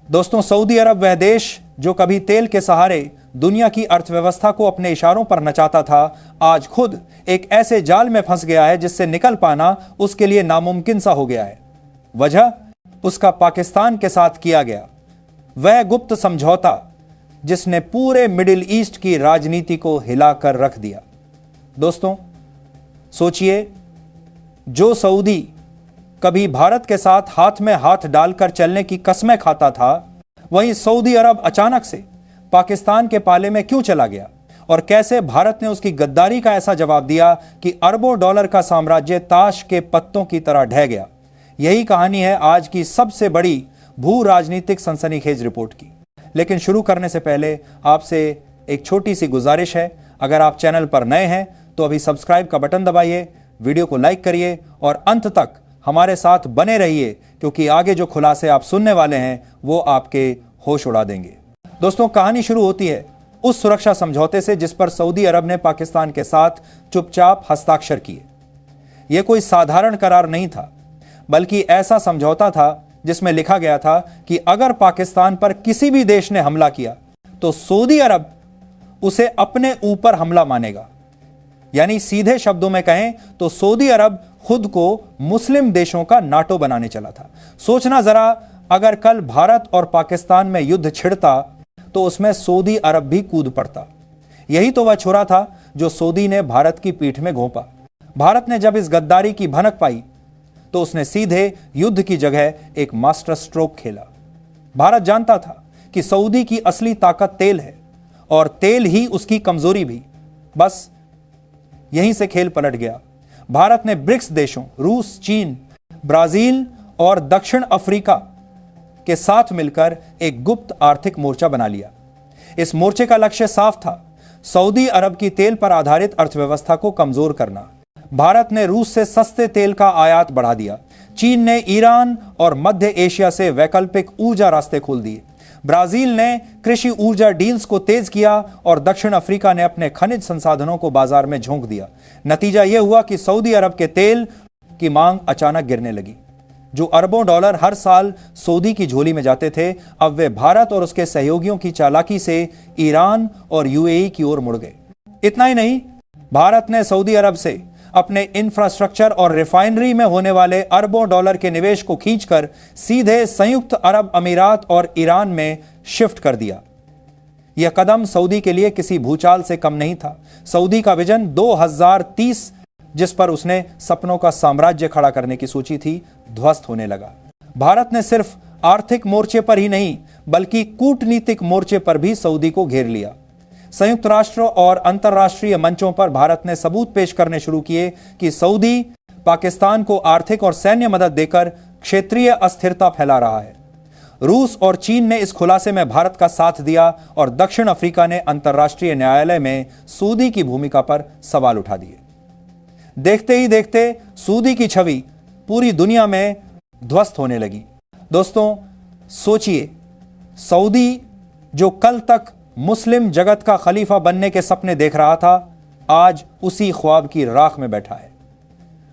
दोस्तों, सऊदी अरब वह देश जो कभी तेल के सहारे दुनिया की अर्थव्यवस्था को अपने इशारों पर नचाता था, आज खुद एक ऐसे जाल में फंस गया है जिससे निकल पाना उसके लिए नामुमकिन सा हो गया है। वजह उसका पाकिस्तान के साथ किया गया वह गुप्त समझौता जिसने पूरे मिडिल ईस्ट की राजनीति को हिलाकर रख दिया। दोस्तों, सोचिए, जो सऊदी कभी भारत के साथ हाथ में हाथ डालकर चलने की कसमें खाता था, वहीं सऊदी अरब अचानक से पाकिस्तान के पाले में क्यों चला गया और कैसे भारत ने उसकी गद्दारी का ऐसा जवाब दिया कि अरबों डॉलर का साम्राज्य ताश के पत्तों की तरह ढह गया। यही कहानी है आज की सबसे बड़ी भू राजनीतिक सनसनीखेज रिपोर्ट की। लेकिन शुरू करने से पहले आपसे एक छोटी सी गुजारिश है, अगर आप चैनल पर नए हैं तो अभी सब्सक्राइब का बटन दबाइए, वीडियो को लाइक करिए और अंत तक हमारे साथ बने रहिए, क्योंकि आगे जो खुलासे आप सुनने वाले हैं वो आपके होश उड़ा देंगे। दोस्तों, कहानी शुरू होती है उस सुरक्षा समझौते से जिस पर सऊदी अरब ने पाकिस्तान के साथ चुपचाप हस्ताक्षर किए। यह कोई साधारण करार नहीं था, बल्कि ऐसा समझौता था जिसमें लिखा गया था कि अगर पाकिस्तान पर किसी भी देश ने हमला किया तो सऊदी अरब उसे अपने ऊपर हमला मानेगा। यानी सीधे शब्दों में कहें तो सऊदी अरब खुद को मुस्लिम देशों का नाटो बनाने चला था। सोचना जरा, अगर कल भारत और पाकिस्तान में युद्ध छिड़ता तो उसमें सऊदी अरब भी कूद पड़ता। यही तो वह छुरा था जो सऊदी ने भारत की पीठ में घोंपा। भारत ने जब इस गद्दारी की भनक पाई तो उसने सीधे युद्ध की जगह एक मास्टर स्ट्रोक खेला। भारत जानता था कि सऊदी की असली ताकत तेल है और तेल ही उसकी कमजोरी भी। बस यहीं से खेल पलट गया। भारत ने ब्रिक्स देशों रूस, चीन, ब्राजील और दक्षिण अफ्रीका के साथ मिलकर एक गुप्त आर्थिक मोर्चा बना लिया। इस मोर्चे का लक्ष्य साफ था, सऊदी अरब की तेल पर आधारित अर्थव्यवस्था को कमजोर करना। भारत ने रूस से सस्ते तेल का आयात बढ़ा दिया। चीन ने ईरान और मध्य एशिया से वैकल्पिक ऊर्जा रास्ते खोल दिए। ब्राजील ने कृषि ऊर्जा डील्स को तेज किया और दक्षिण अफ्रीका ने अपने खनिज संसाधनों को बाजार में झोंक दिया। नतीजा यह हुआ कि सऊदी अरब के तेल की मांग अचानक गिरने लगी। जो अरबों डॉलर हर साल सऊदी की झोली में जाते थे, अब वे भारत और उसके सहयोगियों की चालाकी से ईरान और यूएई की ओर मुड़ गए। इतना ही नहीं, भारत ने सऊदी अरब से अपने इंफ्रास्ट्रक्चर और रिफाइनरी में होने वाले अरबों डॉलर के निवेश को खींचकर सीधे संयुक्त अरब अमीरात और ईरान में शिफ्ट कर दिया। यह कदम सऊदी के लिए किसी भूचाल से कम नहीं था। सऊदी का विजन 2030, जिस पर उसने सपनों का साम्राज्य खड़ा करने की सोची थी, ध्वस्त होने लगा। भारत ने सिर्फ आर्थिक मोर्चे पर ही नहीं, बल्कि कूटनीतिक मोर्चे पर भी सऊदी को घेर लिया। संयुक्त राष्ट्र और अंतर्राष्ट्रीय मंचों पर भारत ने सबूत पेश करने शुरू किए कि सऊदी पाकिस्तान को आर्थिक और सैन्य मदद देकर क्षेत्रीय अस्थिरता फैला रहा है। रूस और चीन ने इस खुलासे में भारत का साथ दिया और दक्षिण अफ्रीका ने अंतर्राष्ट्रीय न्यायालय में सऊदी की भूमिका पर सवाल उठा दिए। देखते ही देखते सऊदी की छवि पूरी दुनिया में ध्वस्त होने लगी। दोस्तों, सोचिए, सऊदी जो कल तक मुस्लिम जगत का खलीफा बनने के सपने देख रहा था, आज उसी ख्वाब की राख में बैठा है।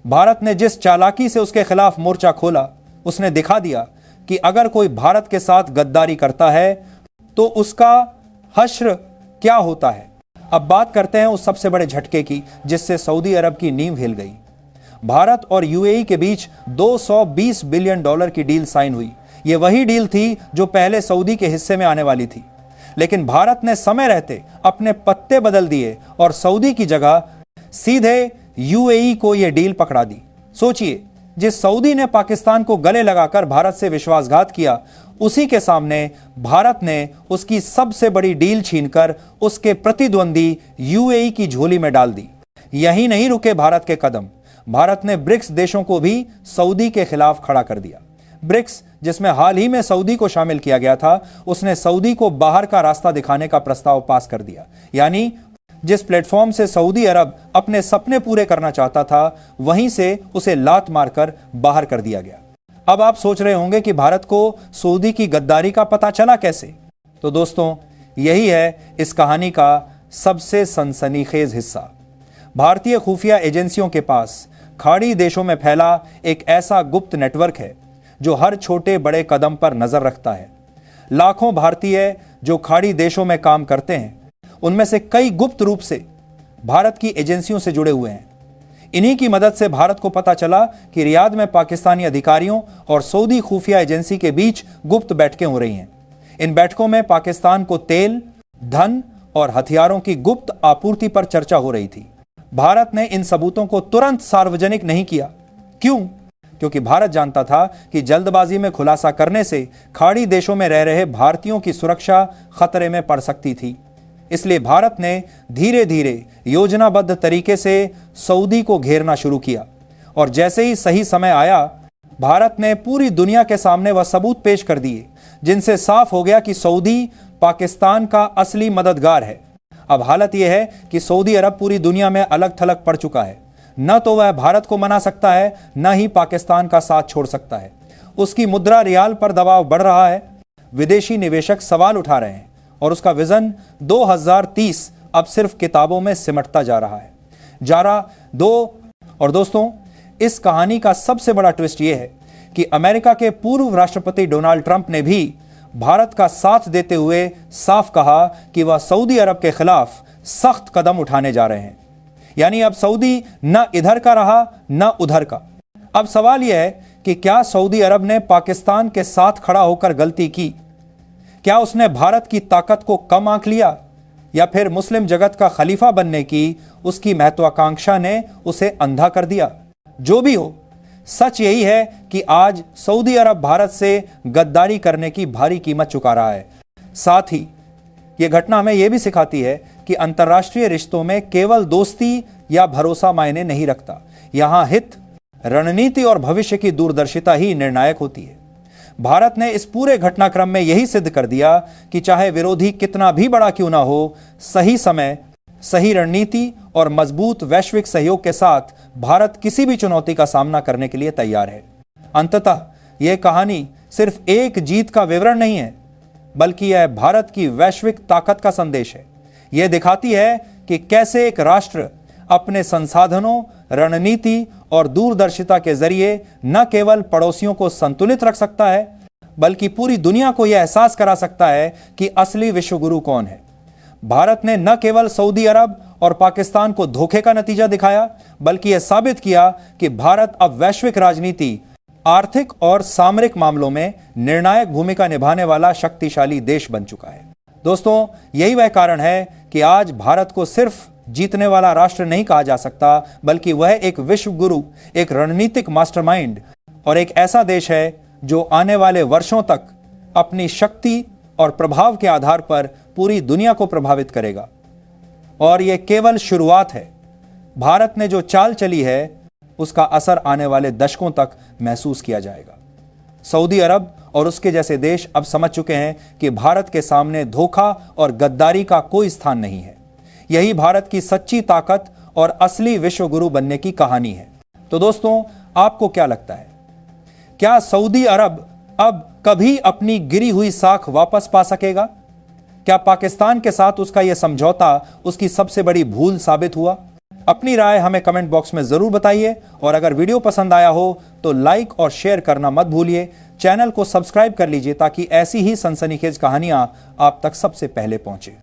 भारत ने जिस चालाकी से उसके खिलाफ मोर्चा खोला, उसने दिखा दिया कि अगर कोई भारत के साथ गद्दारी करता है तो उसका हश्र क्या होता है। अब बात करते हैं उस सबसे बड़े झटके की जिससे सऊदी अरब की नींव हिल गई। भारत और यूएई के बीच 220 बिलियन डॉलर की डील साइन हुई। यह वही डील थी जो पहले सऊदी के हिस्से में आने वाली थी, लेकिन भारत ने समय रहते अपने पत्ते बदल दिए और सऊदी की जगह सीधे यूएई को यह डील पकड़ा दी। सोचिए, जिस सऊदी ने पाकिस्तान को गले लगाकर भारत से विश्वासघात किया, उसी के सामने भारत ने उसकी सबसे बड़ी डील छीनकर उसके प्रतिद्वंदी यूएई की झोली में डाल दी। यही नहीं रुके भारत के कदम, भारत ने ब्रिक्स देशों को भी सऊदी के खिलाफ खड़ा कर दिया। ब्रिक्स, जिसमें हाल ही में सऊदी को शामिल किया गया था, उसने सऊदी को बाहर का रास्ता दिखाने का प्रस्ताव पास कर दिया। यानी जिस प्लेटफॉर्म से सऊदी अरब अपने सपने पूरे करना चाहता था, वहीं से उसे लात मारकर बाहर कर दिया गया। अब आप सोच रहे होंगे कि भारत को सऊदी की गद्दारी का पता चला कैसे? तो दोस्तों, यही है इस कहानी का सबसे सनसनीखेज हिस्सा। भारतीय खुफिया एजेंसियों के पास खाड़ी देशों में फैला एक ऐसा गुप्त नेटवर्क है जो हर छोटे बड़े कदम पर नजर रखता है। लाखों भारतीय जो खाड़ी देशों में काम करते हैं, उनमें से कई गुप्त रूप से भारत की एजेंसियों से जुड़े हुए हैं। इन्हीं की मदद से भारत को पता चला कि रियाद में पाकिस्तानी अधिकारियों और सऊदी खुफिया एजेंसी के बीच गुप्त बैठकें हो रही हैं। इन बैठकों में पाकिस्तान को तेल, धन और हथियारों की गुप्त आपूर्ति पर चर्चा हो रही थी। भारत ने इन सबूतों को तुरंत सार्वजनिक नहीं किया। क्यों? क्योंकि भारत जानता था कि जल्दबाजी में खुलासा करने से खाड़ी देशों में रह रहे भारतीयों की सुरक्षा खतरे में पड़ सकती थी। इसलिए भारत ने धीरे धीरे योजनाबद्ध तरीके से सऊदी को घेरना शुरू किया और जैसे ही सही समय आया, भारत ने पूरी दुनिया के सामने वह सबूत पेश कर दिए जिनसे साफ हो गया कि सऊदी पाकिस्तान का असली मददगार है। अब हालत यह है कि सऊदी अरब पूरी दुनिया में अलग थलग पड़ चुका है। न तो वह भारत को मना सकता है, न ही पाकिस्तान का साथ छोड़ सकता है। उसकी मुद्रा रियाल पर दबाव बढ़ रहा है। विदेशी निवेशक सवाल उठा रहे हैं और उसका विजन 2030 अब सिर्फ किताबों में सिमटता जा रहा है। और दोस्तों, इस कहानी का सबसे बड़ा ट्विस्ट यह है कि अमेरिका के पूर्व राष्ट्रपति डोनाल्ड ट्रंप ने भी भारत का साथ देते हुए साफ कहा कि वह सऊदी अरब के खिलाफ सख्त कदम उठाने जा रहे हैं। यानी अब सऊदी न इधर का रहा न उधर का। अब सवाल यह है कि क्या सऊदी अरब ने पाकिस्तान के साथ खड़ा होकर गलती की? क्या उसने भारत की ताकत को कम आंक लिया, या फिर मुस्लिम जगत का खलीफा बनने की उसकी महत्वाकांक्षा ने उसे अंधा कर दिया? जो भी हो, सच यही है कि आज सऊदी अरब भारत से गद्दारी करने की भारी कीमत चुका रहा है। साथ ही यह घटना हमें यह भी सिखाती है कि अंतर्राष्ट्रीय रिश्तों में केवल दोस्ती या भरोसा मायने नहीं रखता। यहां हित, रणनीति और भविष्य की दूरदर्शिता ही निर्णायक होती है। भारत ने इस पूरे घटनाक्रम में यही सिद्ध कर दिया कि चाहे विरोधी कितना भी बड़ा क्यों ना हो, सही समय, सही रणनीति और मजबूत वैश्विक सहयोग के साथ भारत किसी भी चुनौती का सामना करने के लिए तैयार है। अंततः यह कहानी सिर्फ एक जीत का विवरण नहीं है, बल्कि यह भारत की वैश्विक ताकत का संदेश है। यह दिखाती है कि कैसे एक राष्ट्र अपने संसाधनों, रणनीति और दूरदर्शिता के जरिए न केवल पड़ोसियों को संतुलित रख सकता है, बल्कि पूरी दुनिया को यह एहसास करा सकता है कि असली विश्वगुरु कौन है। भारत ने न केवल सऊदी अरब और पाकिस्तान को धोखे का नतीजा दिखाया, बल्कि यह साबित किया कि भारत अब वैश्विक राजनीति, आर्थिक और सामरिक मामलों में निर्णायक भूमिका निभाने वाला शक्तिशाली देश बन चुका है। दोस्तों, यही वह कारण है कि आज भारत को सिर्फ जीतने वाला राष्ट्र नहीं कहा जा सकता, बल्कि वह एक विश्व गुरु, एक रणनीतिक मास्टरमाइंड और एक ऐसा देश है जो आने वाले वर्षों तक अपनी शक्ति और प्रभाव के आधार पर पूरी दुनिया को प्रभावित करेगा। और यह केवल शुरुआत है। भारत ने जो चाल चली है, उसका असर आने वाले दशकों तक महसूस किया जाएगा। सऊदी अरब और उसके जैसे देश अब समझ चुके हैं कि भारत के सामने धोखा और गद्दारी का कोई स्थान नहीं है। यही भारत की सच्ची ताकत और असली विश्वगुरु बनने की कहानी है। तो दोस्तों, आपको क्या लगता है? क्या सऊदी अरब अब कभी अपनी गिरी हुई साख वापस पा सकेगा? क्या पाकिस्तान के साथ उसका यह समझौता उसकी सबसे बड़ी भूल साबित हुआ? अपनी राय हमें कमेंट बॉक्स में जरूर बताइए और अगर वीडियो पसंद आया हो तो लाइक और शेयर करना मत भूलिए। चैनल को सब्सक्राइब कर लीजिए ताकि ऐसी ही सनसनीखेज कहानियां आप तक सबसे पहले पहुंचे।